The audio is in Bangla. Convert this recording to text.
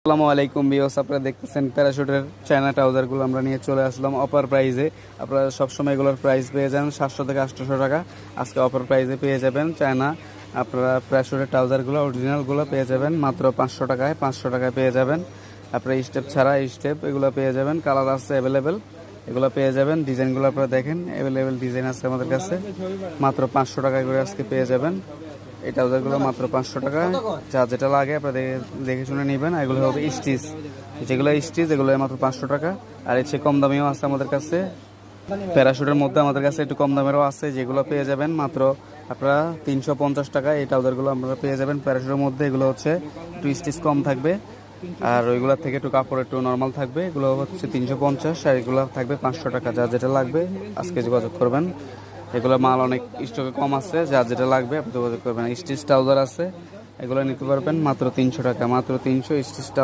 আসসালামু আলাইকুম ভিউয়ার্স, আপনারা দেখতেছেন প্যারাশুটের চায়না ট্রাউজারগুলো আমরা নিয়ে চলে আসলাম অফার প্রাইসে। আপনারা সবসময় এগুলোর প্রাইস পেয়ে যাবেন 700 থেকে 800 টাকা। আজকে অফার প্রাইসে পেয়ে যাবেন চায়না আপনারা প্যারাশুটের ট্রাউজারগুলো অরিজিনালগুলো পেয়ে যাবেন মাত্র 500 টাকায়। 500 টাকায় পেয়ে যাবেন। আপনারা স্টেপ ছাড়া স্টেপ এগুলো পেয়ে যাবেন, কালার আছে অ্যাভেলেবেল, এগুলো পেয়ে যাবেন। ডিজাইনগুলো আপনারা দেখেন, অ্যাভেলেবেল ডিজাইন আছে আমাদের কাছে। মাত্র 500 টাকায় করে আজকে পেয়ে যাবেন এই ট্রাউজারগুলো মাত্র 500 টাকায়। যা যেটা লাগে আপনারা দেখে শুনে নেবেন। এগুলো হবে স্টিচ, যেগুলো স্টিচ এগুলো মাত্র 500 টাকা। আর এর চেয়ে কম দামিও আছে আমাদের কাছে। প্যারাশুটের মধ্যে আমাদের কাছে একটু কম দামেরও আছে, যেগুলো পেয়ে যাবেন মাত্র আপনারা 350 টাকা। এই ট্রাউজারগুলো আপনারা পেয়ে যাবেন প্যারাশুটের মধ্যে। এগুলো হচ্ছে একটু স্টিচ কম থাকবে, আর ওইগুলোর থেকে একটু কাপড় একটু নর্মাল থাকবে। এগুলো হচ্ছে 350, আর এগুলো থাকবে 500 টাকা। যা যেটা লাগবে আজকে যোগাযোগ করবেন। এগুলো মাল অনেক স্টকে কম আছে, যা যেটা লাগবে আপনি যোগাযোগ করবেন। স্টিচ ট্রাউজার আছে, এগুলো নিতে পারবেন মাত্র 300 টাকা। মাত্র 300 স্টিচ ট্রাউজার।